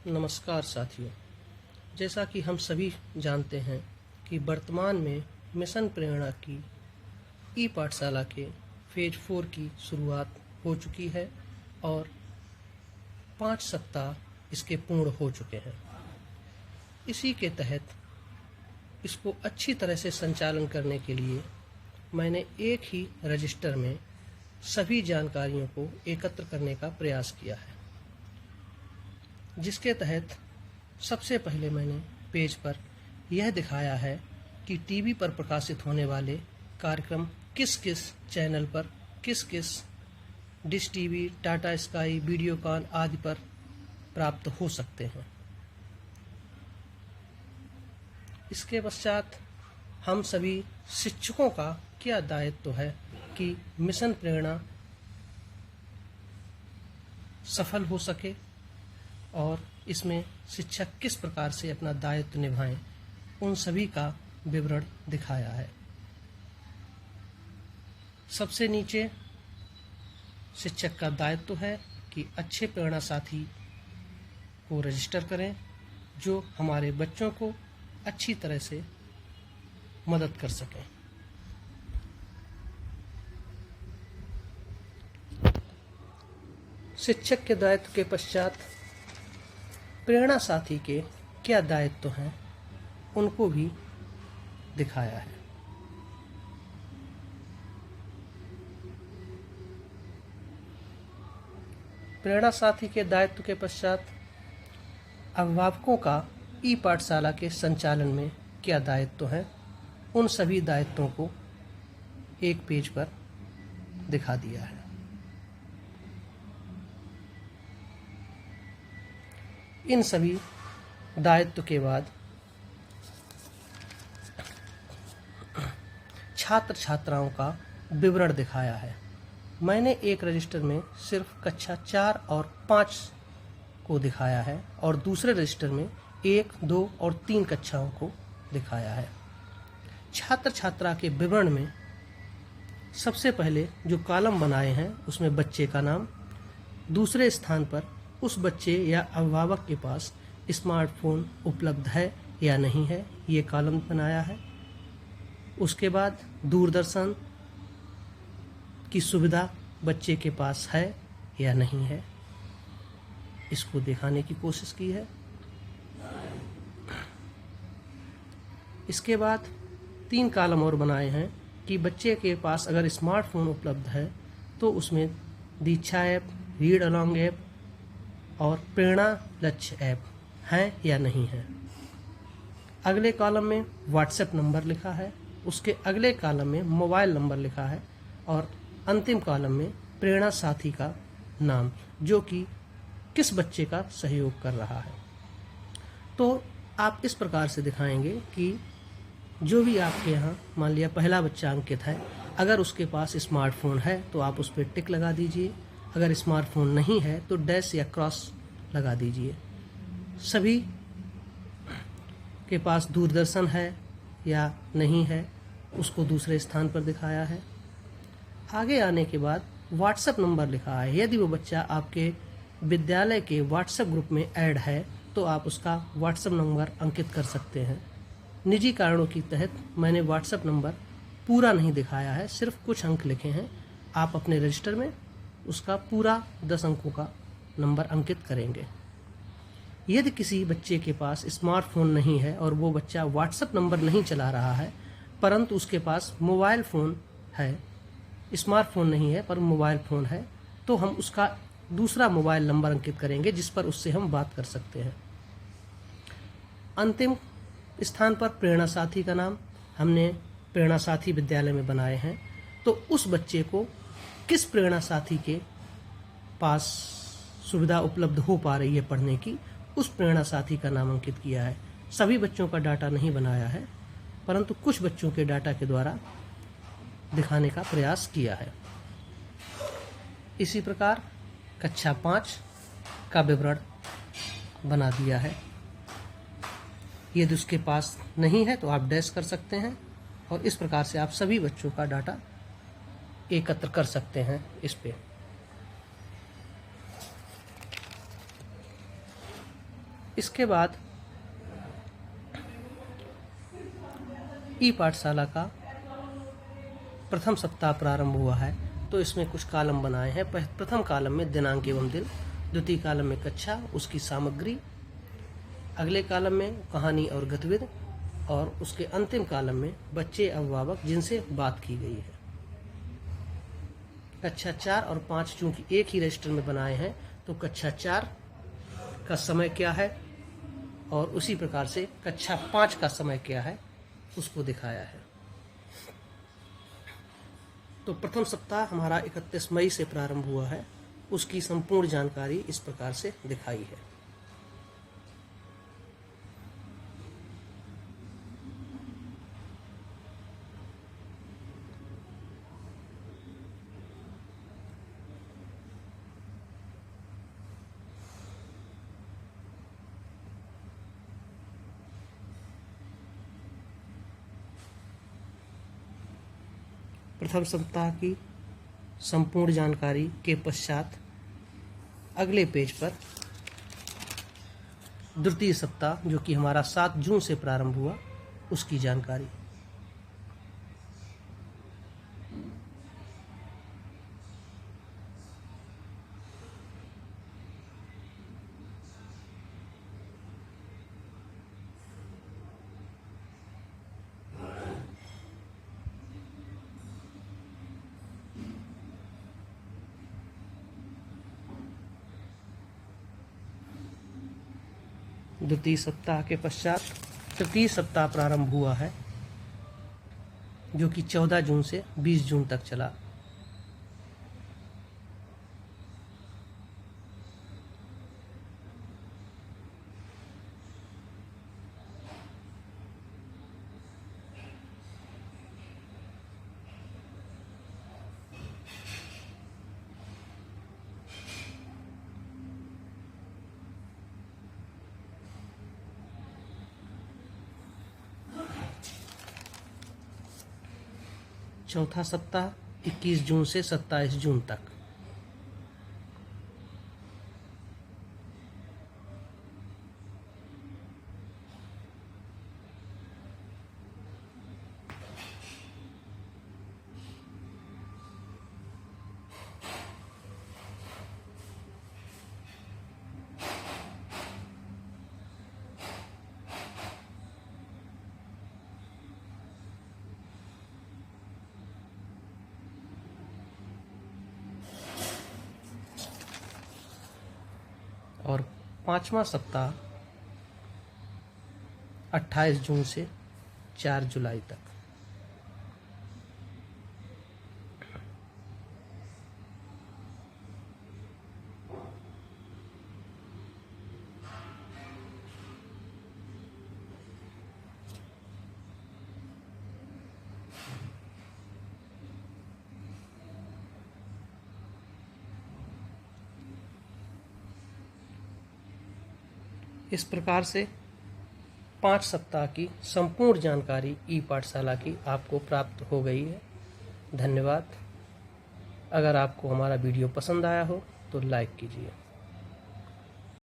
नमस्कार साथियों। जैसा कि हम सभी जानते हैं कि वर्तमान में मिशन प्रेरणा की ई पाठशाला के फेज 4 की शुरुआत हो चुकी है और 5 सप्ताह इसके पूर्ण हो चुके हैं। इसी के तहत इसको अच्छी तरह से संचालन करने के लिए मैंने एक ही रजिस्टर में सभी जानकारियों को एकत्र करने का प्रयास किया है, जिसके तहत सबसे पहले मैंने पेज पर यह दिखाया है कि टीवी पर प्रकाशित होने वाले कार्यक्रम किस किस चैनल पर, किस किस dish TV, Tata sky, Videocon आदि पर प्राप्त हो सकते हैं। इसके पश्चात हम सभी शिक्षकों का क्या दायित्व है कि मिशन प्रेरणा सफल हो सके और इसमें शिक्षक किस प्रकार से अपना दायित्व निभाएं, उन सभी का विवरण दिखाया है। सबसे नीचे शिक्षक का दायित्व है कि अच्छे प्रेरणा साथी को रजिस्टर करें जो हमारे बच्चों को अच्छी तरह से मदद कर सकें। शिक्षक के दायित्व के पश्चात प्रेरणा साथी के क्या दायित्व हैं उनको भी दिखाया है। प्रेरणा साथी के दायित्व के पश्चात अभिभावकों का ई पाठशाला के संचालन में क्या दायित्व हैं, उन सभी दायित्वों को एक पेज पर दिखा दिया है। इन सभी दायित्व के बाद छात्र छात्राओं का विवरण दिखाया है। मैंने एक रजिस्टर में सिर्फ कक्षा 4 और 5 को दिखाया है और दूसरे रजिस्टर में 1, 2 और 3 कक्षाओं को दिखाया है। छात्र छात्रा के विवरण में सबसे पहले जो कॉलम बनाए हैं उसमें बच्चे का नाम, दूसरे स्थान पर उस बच्चे या अभिभावक के पास स्मार्टफोन उपलब्ध है या नहीं है, ये कॉलम बनाया है। उसके बाद दूरदर्शन की सुविधा बच्चे के पास है या नहीं है, इसको दिखाने की कोशिश की है। इसके बाद 3 कॉलम और बनाए हैं कि बच्चे के पास अगर स्मार्टफोन उपलब्ध है तो उसमें दीक्षा ऐप, रीड अलोंग ऐप और प्रेरणा लक्ष्य ऐप हैं या नहीं है। अगले कॉलम में व्हाट्सएप नंबर लिखा है, उसके अगले कॉलम में मोबाइल नंबर लिखा है और अंतिम कॉलम में प्रेरणा साथी का नाम, जो कि किस बच्चे का सहयोग कर रहा है। तो आप इस प्रकार से दिखाएंगे कि जो भी आपके यहाँ मान लिया पहला बच्चा अंकित है, अगर उसके पास स्मार्टफोन है तो आप उस पर टिक लगा दीजिए, अगर स्मार्टफोन नहीं है तो डैश या क्रॉस लगा दीजिए। सभी के पास दूरदर्शन है या नहीं है उसको दूसरे स्थान पर दिखाया है। आगे आने के बाद व्हाट्सएप नंबर लिखा है। यदि वो बच्चा आपके विद्यालय के व्हाट्सएप ग्रुप में ऐड है तो आप उसका व्हाट्सएप नंबर अंकित कर सकते हैं। निजी कारणों के तहत मैंने व्हाट्सएप नंबर पूरा नहीं दिखाया है, सिर्फ कुछ अंक लिखे हैं। आप अपने रजिस्टर में उसका पूरा 10 अंकों का नंबर अंकित करेंगे। यदि किसी बच्चे के पास स्मार्टफोन नहीं है और वो बच्चा व्हाट्सएप नंबर नहीं चला रहा है परंतु उसके पास मोबाइल फ़ोन है, स्मार्टफोन नहीं है पर मोबाइल फ़ोन है, तो हम उसका दूसरा मोबाइल नंबर अंकित करेंगे जिस पर उससे हम बात कर सकते हैं। अंतिम स्थान पर प्रेरणा साथी का नाम हमने प्रेरणा साथी विद्यालय में बनाए हैं, तो उस बच्चे को किस प्रेरणा साथी के पास सुविधा उपलब्ध हो पा रही है पढ़ने की, उस प्रेरणा साथी का नाम अंकित किया है। सभी बच्चों का डाटा नहीं बनाया है परंतु कुछ बच्चों के डाटा के द्वारा दिखाने का प्रयास किया है। इसी प्रकार कक्षा 5 का विवरण बना दिया है। यदि उसके पास नहीं है तो आप डैश कर सकते हैं और इस प्रकार से आप सभी बच्चों का डाटा एकत्र कर सकते हैं इस पे। इसके बाद ई पाठशाला का प्रथम सप्ताह प्रारंभ हुआ है, तो इसमें कुछ कॉलम बनाए हैं। प्रथम कॉलम में दिनांक एवं दिन, द्वितीय कॉलम में कक्षा उसकी सामग्री, अगले कॉलम में कहानी और गतिविधि, और उसके अंतिम कॉलम में बच्चे अभिभावक जिनसे बात की गई है। कक्षा 4 और 5 चूंकि एक ही रजिस्टर में बनाए हैं, तो कक्षा 4 का समय क्या है और उसी प्रकार से कक्षा 5 का समय क्या है उसको दिखाया है। तो प्रथम सप्ताह हमारा 31 मई से प्रारंभ हुआ है, उसकी संपूर्ण जानकारी इस प्रकार से दिखाई है। प्रथम सप्ताह की संपूर्ण जानकारी के पश्चात अगले पेज पर द्वितीय सप्ताह जो कि हमारा 7 जून से प्रारंभ हुआ उसकी जानकारी। द्वितीय सप्ताह के पश्चात तृतीय सप्ताह प्रारंभ हुआ है जो कि 14 जून से 20 जून तक चला। चौथा सप्ताह 21 जून से 27 जून तक। और पांचवा सप्ताह 28 जून से 4 जुलाई तक। इस प्रकार से 5 सप्ताह की संपूर्ण जानकारी ई पाठशाला की आपको प्राप्त हो गई है। धन्यवाद। अगर आपको हमारा वीडियो पसंद आया हो तो लाइक कीजिए।